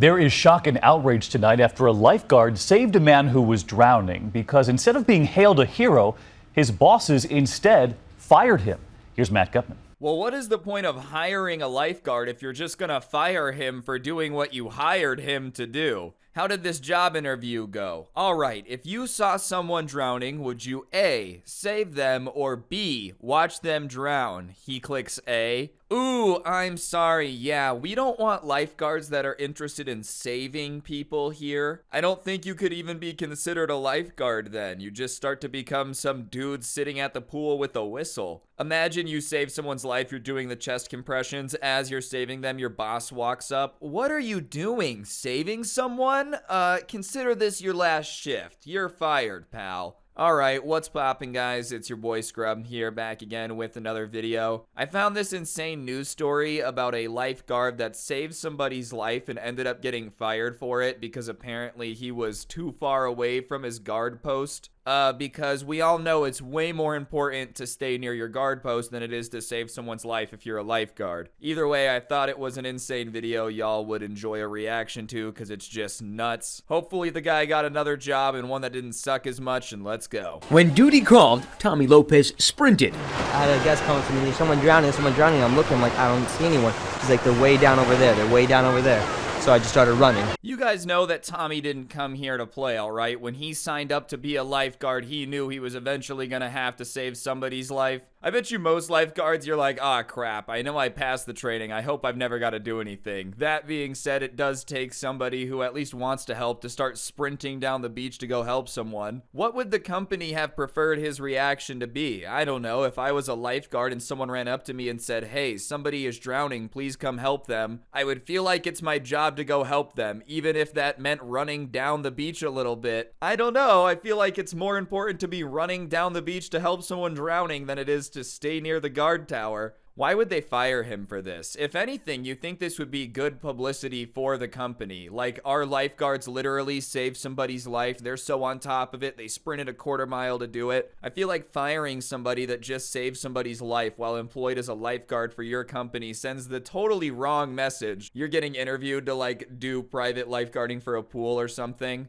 There is shock and outrage tonight after a lifeguard saved a man who was drowning because instead of being hailed a hero, his bosses instead fired him. Here's Matt Gutman. Well, what is the point of hiring a lifeguard if you're just gonna fire him for doing what you hired him to do? How did this job interview go? All right, if you saw someone drowning, would you A, save them, or B, watch them drown? He clicks A. Ooh, I'm sorry. Yeah, we don't want lifeguards that are interested in saving people here. I don't think you could even be considered a lifeguard then. You just start to become some dude sitting at the pool with a whistle. Imagine you save someone's life, you're doing the chest compressions. As you're saving them, your boss walks up. What are you doing? Saving someone? Consider this your last shift. You're fired, pal. Alright, what's poppin', guys? It's your boy Scrub here, back again with another video. I found this insane news story about a lifeguard that saved somebody's life and ended up getting fired for it because apparently he was too far away from his guard post. Because we all know it's way more important to stay near your guard post than it is to save someone's life if you're a lifeguard. Either way, I thought it was an insane video y'all would enjoy a reaction to because it's just nuts. Hopefully the guy got another job and one that didn't suck as much, and let's go. When duty called, Tommy Lopez sprinted. I had a guest coming to me, someone drowning. I'm looking, I'm like, I don't see anyone. He's like, they're way down over there, So I just started running. You guys know that Tommy didn't come here to play, alright? When he signed up to be a lifeguard, he knew he was eventually gonna have to save somebody's life. I bet you most lifeguards, you're like, ah, crap, I know I passed the training, I hope I've never got to do anything. That being said, it does take somebody who at least wants to help to start sprinting down the beach to go help someone. What would the company have preferred his reaction to be? I don't know, if I was a lifeguard and someone ran up to me and said, hey, somebody is drowning, please come help them, I would feel like it's my job to go help them, even if that meant running down the beach a little bit. I don't know, I feel like it's more important to be running down the beach to help someone drowning than it is to stay near the guard tower. Why would they fire him for this? If anything, you think this would be good publicity for the company. Like, our lifeguards literally saved somebody's life. They're so on top of it, they sprinted a quarter mile to do it. I feel like firing somebody that just saved somebody's life while employed as a lifeguard for your company sends the totally wrong message. You're getting interviewed to, like, do private lifeguarding for a pool or something.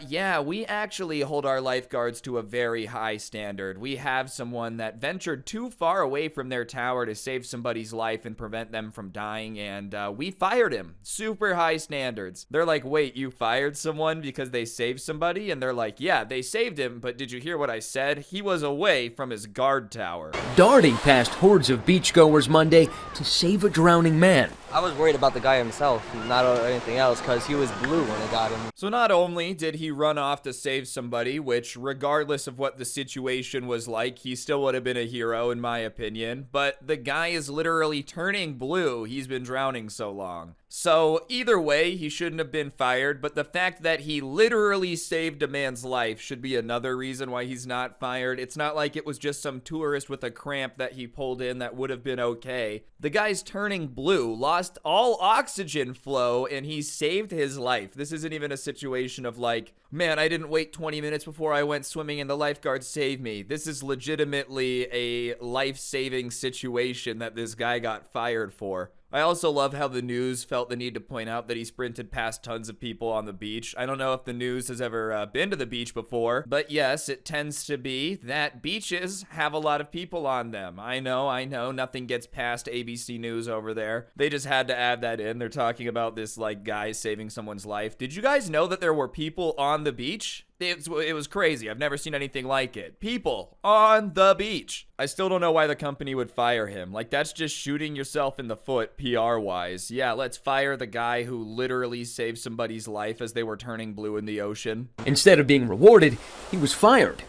Yeah, we actually hold our lifeguards to a very high standard. We have someone that ventured too far away from their tower to save somebody's life and prevent them from dying, and we fired him. Super high standards. They're like, wait, you fired someone because they saved somebody? And they're like, yeah, they saved him, but did you hear what I said? He was away from his guard tower. Darting past hordes of beachgoers Monday to save a drowning man. I was worried about the guy himself, not anything else, because he was blue when they got him. So not only did he run off to save somebody, which regardless of what the situation was like, he still would have been a hero in my opinion, but the guy is literally turning blue. He's been drowning so long. So either way, he shouldn't have been fired, but the fact that he literally saved a man's life should be another reason why he's not fired. It's not like it was just some tourist with a cramp that he pulled in that would have been okay. The guy's turning blue, lost all oxygen flow, and he saved his life. This isn't even a situation of like, man, I didn't wait 20 minutes before I went swimming and the lifeguard saved me. This is legitimately a life-saving situation that this guy got fired for. I also love how the news felt the need to point out that he sprinted past tons of people on the beach. I don't know if the news has ever been to the beach before, but yes, it tends to be that beaches have a lot of people on them. I know, nothing gets past ABC News over there. They just had to add that in. They're talking about this, like, guy saving someone's life. Did you guys know that there were people on the beach? It was crazy. I've never seen anything like it. People on the beach. I still don't know why the company would fire him. Like, that's just shooting yourself in the foot PR-wise. Yeah, let's fire the guy who literally saved somebody's life as they were turning blue in the ocean. Instead of being rewarded, he was fired.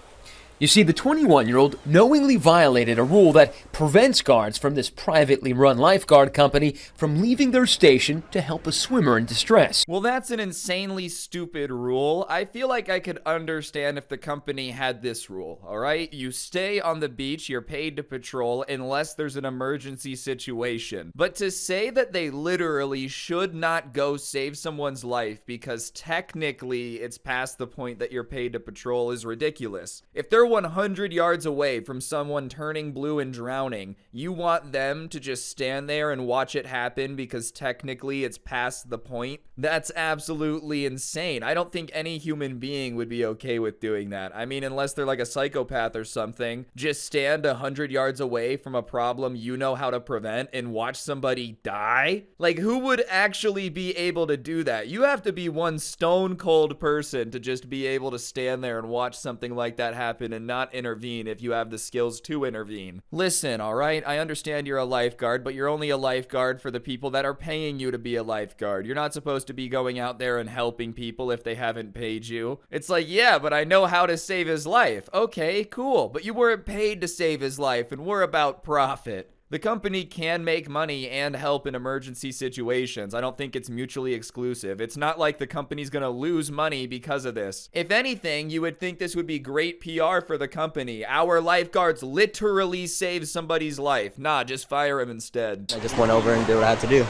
You see, the 21-year-old knowingly violated a rule that prevents guards from this privately run lifeguard company from leaving their station to help a swimmer in distress. Well, that's an insanely stupid rule. I feel like I could understand if the company had this rule, all right? You stay on the beach, you're paid to patrol unless there's an emergency situation. But to say that they literally should not go save someone's life because technically it's past the point that you're paid to patrol is ridiculous. If there 100 yards away from someone turning blue and drowning, you want them to just stand there and watch it happen because technically it's past the point? That's absolutely insane. I don't think any human being would be okay with doing that. I mean, unless they're like a psychopath or something. Just stand 100 yards away from a problem you know how to prevent and watch somebody die? Like, who would actually be able to do that? You have to be one stone cold person to just be able to stand there and watch something like that happen and not intervene if you have the skills to intervene. Listen, all right, I understand you're a lifeguard, but you're only a lifeguard for the people that are paying you to be a lifeguard. You're not supposed to be going out there and helping people if they haven't paid you. It's like, yeah, but I know how to save his life. Okay, cool, but you weren't paid to save his life, and we're about profit. The company can make money and help in emergency situations. I don't think it's mutually exclusive. It's not like the company's gonna lose money because of this. If anything, you would think this would be great PR for the company. Our lifeguards literally saved somebody's life. Nah, just fire him instead. I just went over and did what I had to do.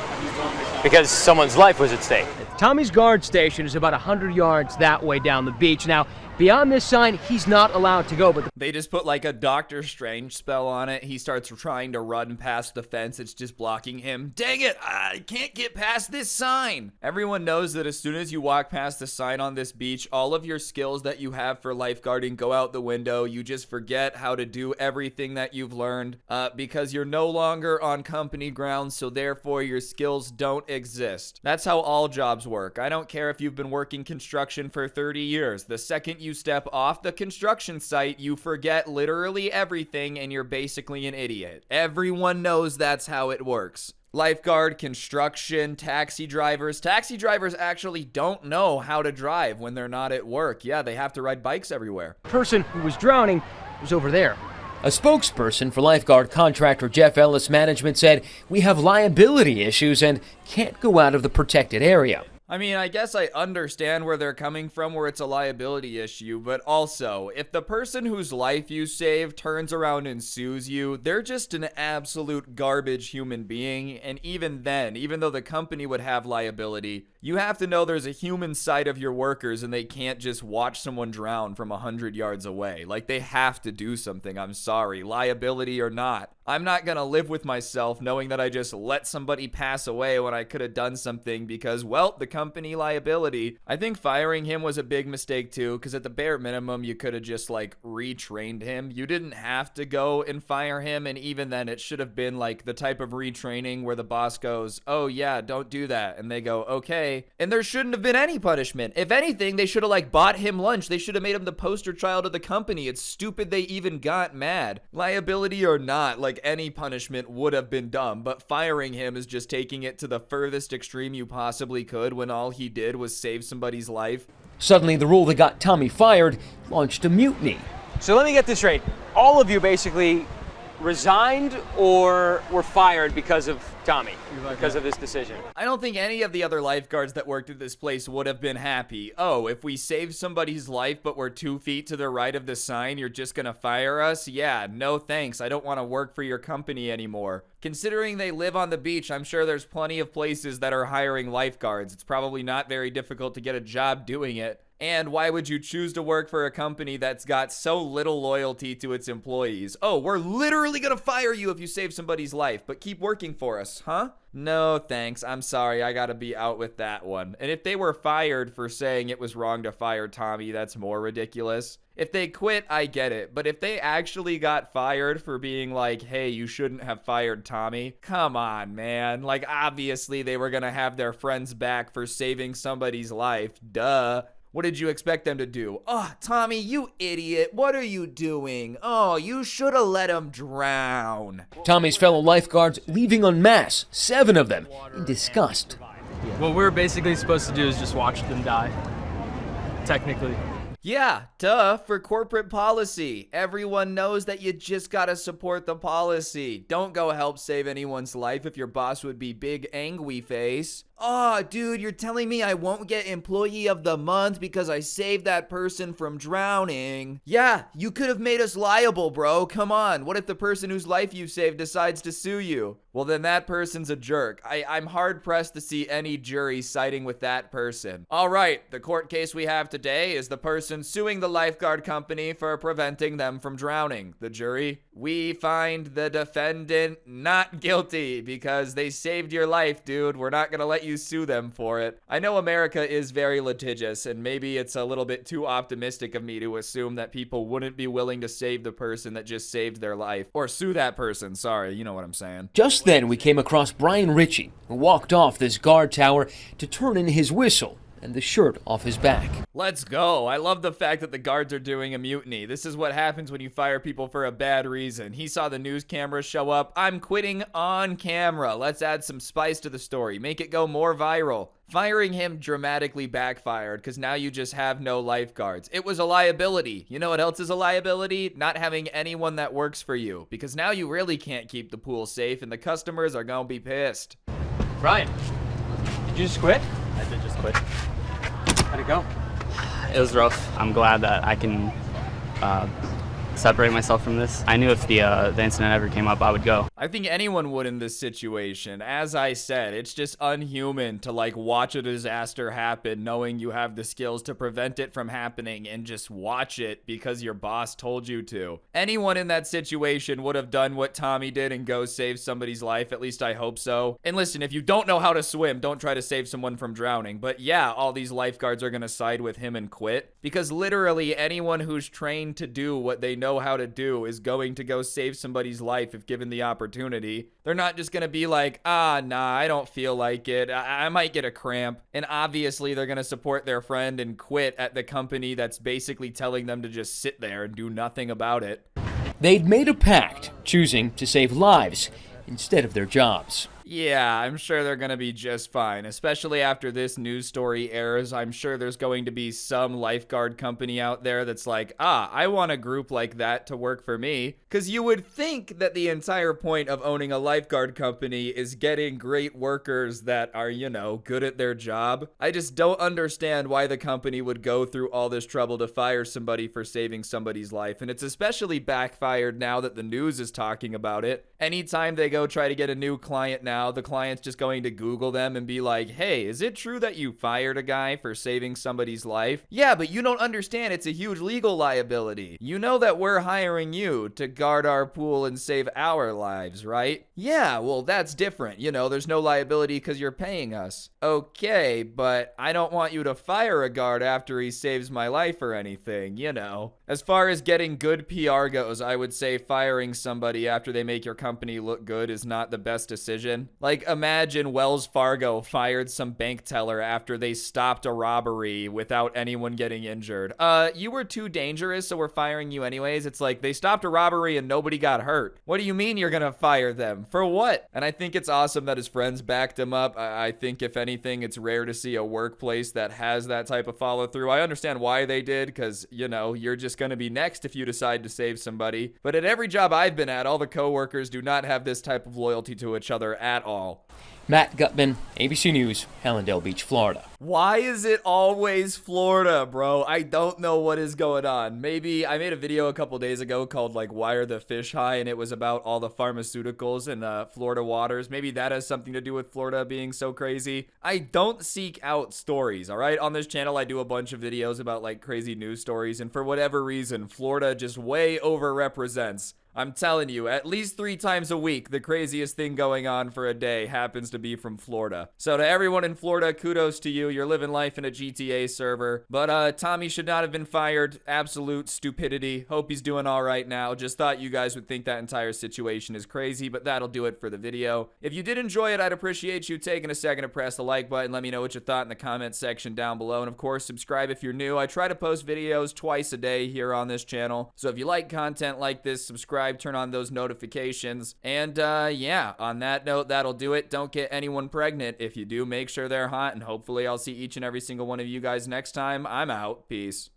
Because someone's life was at stake. Tommy's guard station is about 100 yards that way down the beach. Now, beyond this sign, he's not allowed to go, but They just put like a Doctor Strange spell on it. He starts trying to run past the fence. It's just blocking him. Dang it, I can't get past this sign. Everyone knows that as soon as you walk past the sign on this beach, all of your skills that you have for lifeguarding go out the window. You just forget how to do everything that you've learned because you're no longer on company grounds, so therefore your skills don't exist. That's how all jobs work. I don't care if you've been working construction for 30 years. The second you step off the construction site, you forget literally everything and you're basically an idiot. Everyone knows that's how it works. Lifeguard, construction, taxi drivers. Taxi drivers actually don't know how to drive when they're not at work. Yeah, they have to ride bikes everywhere. the person who was drowning was over there. A spokesperson for lifeguard contractor Jeff Ellis Management said, "We have liability issues and can't go out of the protected area." I mean, I guess I understand where they're coming from, where it's a liability issue, but also, if the person whose life you saved turns around and sues you, they're just an absolute garbage human being, and even then, even though the company would have liability, you have to know there's a human side of your workers and they can't just watch someone drown from 100 yards away. Like, they have to do something, I'm sorry, liability or not. I'm not gonna live with myself knowing that I just let somebody pass away when I could have done something because, well, the company liability. I think firing him was a big mistake too, because at the bare minimum, you could have just like retrained him. You didn't have to go and fire him, and even then, it should have been like the type of retraining where the boss goes, "Oh yeah, don't do that," and they go, "Okay," and there shouldn't have been any punishment. If anything, they should have like bought him lunch. They should have made him the poster child of the company. It's stupid they even got mad. Liability or not, like any punishment would have been dumb, but firing him is just taking it to the furthest extreme you possibly could when all he did was save somebody's life. Suddenly, the rule that got Tommy fired launched a mutiny. So let me get this straight. All of you basically resigned or were fired because of Tommy, because of this decision. I don't think any of the other lifeguards that worked at this place would have been happy. Oh, if we saved somebody's life but we're 2 feet to the right of the sign, you're just gonna fire us? Yeah, no thanks. I don't want to work for your company anymore. Considering they live on the beach, I'm sure there's plenty of places that are hiring lifeguards. It's probably not very difficult to get a job doing it. And why would you choose to work for a company that's got so little loyalty to its employees? Oh, we're literally gonna fire you if you save somebody's life, but keep working for us, huh? No, thanks. I'm sorry. I gotta be out with that one. And if they were fired for saying it was wrong to fire Tommy, that's more ridiculous. If they quit, I get it. But if they actually got fired for being like, "Hey, you shouldn't have fired Tommy," come on, man. Like, obviously they were gonna have their friends back for saving somebody's life. Duh. What did you expect them to do? "Oh, Tommy, you idiot. What are you doing? Oh, you should have let him drown." Tommy's fellow lifeguards leaving en masse, 7 of them, in disgust. What we're basically supposed to do is just watch them die, technically. Yeah, duh, for corporate policy. Everyone knows that you just gotta support the policy. Don't go help save anyone's life if your boss would be big angry face. Oh, dude, you're telling me I won't get Employee of the Month because I saved that person from drowning? Yeah, you could have made us liable, bro. Come on. What if the person whose life you saved decides to sue you? Well, then that person's a jerk. I'm hard-pressed to see any jury siding with that person. All right, the court case we have today is the person suing the lifeguard company for preventing them from drowning. The jury, we find the defendant not guilty because they saved your life, dude. We're not gonna let you sue them for it. I know America is very litigious, and maybe it's a little bit too optimistic of me to assume that people wouldn't be willing to save the person that just saved their life. Or sue that person, sorry, you know what I'm saying. Just then, we came across Brian Ritchie, who walked off this guard tower to turn in his whistle and the shirt off his back. Let's go. I love the fact that the guards are doing a mutiny. This is what happens when you fire people for a bad reason. He saw the news cameras show up. I'm quitting on camera. Let's add some spice to the story. Make it go more viral. Firing him dramatically backfired because now you just have no lifeguards. It was a liability. You know what else is a liability? Not having anyone that works for you, because now you really can't keep the pool safe and the customers are gonna be pissed. Brian, did you just quit? I did just quit. How'd it go? It was rough. I'm glad that I can separate myself from this. I knew if the incident ever came up, I would go. I think anyone would in this situation. As I said, it's just unhuman to like watch a disaster happen knowing you have the skills to prevent it from happening and just watch it because your boss told you to. Anyone in that situation would have done what Tommy did and go save somebody's life. At least I hope so. And listen, if you don't know how to swim, don't try to save someone from drowning. But yeah, all these lifeguards are gonna side with him and quit, because literally anyone who's trained to do what they know how to do is going to go save somebody's life if given the opportunity. They're not just gonna be like, nah, I don't feel like it. I might get a cramp. And obviously they're gonna support their friend and quit at the company that's basically telling them to just sit there and do nothing about it. They'd made a pact, choosing to save lives instead of their jobs. Yeah, I'm sure they're gonna be just fine, especially after this news story airs. I'm sure there's going to be some lifeguard company out there that's like, I want a group like that to work for me. Because you would think that the entire point of owning a lifeguard company is getting great workers that are, you know, good at their job. I just don't understand why the company would go through all this trouble to fire somebody for saving somebody's life. And it's especially backfired now that the news is talking about it. Anytime they go try to get a new client now, the client's just going to Google them and be like, hey, is it true that you fired a guy for saving somebody's life? Yeah, but you don't understand it's a huge legal liability. You know that we're hiring you to guard our pool and save our lives, right? Yeah, well, that's different. You know, there's no liability because you're paying us. Okay, but I don't want you to fire a guard after he saves my life or anything, you know. As far as getting good PR goes, I would say firing somebody after they make your company look good is not the best decision. Like, imagine Wells Fargo fired some bank teller after they stopped a robbery without anyone getting injured. You were too dangerous, so we're firing you anyways. It's like, they stopped a robbery and nobody got hurt. What do you mean you're gonna fire them? For what? And I think it's awesome that his friends backed him up. I think, if anything, it's rare to see a workplace that has that type of follow through. I understand why they did, because, you know, you're just gonna be next if you decide to save somebody. But at every job I've been at, all the coworkers do not have this type of loyalty to each other at all. Matt Gutman, ABC News, Hallandale Beach, Florida. Why is it always Florida, bro? I don't know what is going on. Maybe I made a video a couple days ago called like, why are the fish high? And it was about all the pharmaceuticals in Florida waters. Maybe that has something to do with Florida being so crazy. I don't seek out stories, all right? On this channel, I do a bunch of videos about like crazy news stories. And for whatever reason, Florida just way overrepresents. I'm telling you, at least 3 times a week, the craziest thing going on for a day happens to be from Florida. So to everyone in Florida, kudos to you. You're living life in a GTA server. But Tommy should not have been fired. Absolute stupidity. Hope he's doing all right now. Just thought you guys would think that entire situation is crazy, but that'll do it for the video. If you did enjoy it, I'd appreciate you taking a second to press the like button. Let me know what you thought in the comment section down below. And of course, subscribe if you're new. I try to post videos twice a day here on this channel. So if you like content like this, subscribe. Turn on those notifications. And yeah, on that note, that'll do it. Don't get anyone pregnant. If you do, make sure they're hot, and hopefully I'll see each and every single one of you guys next time. I'm out. Peace.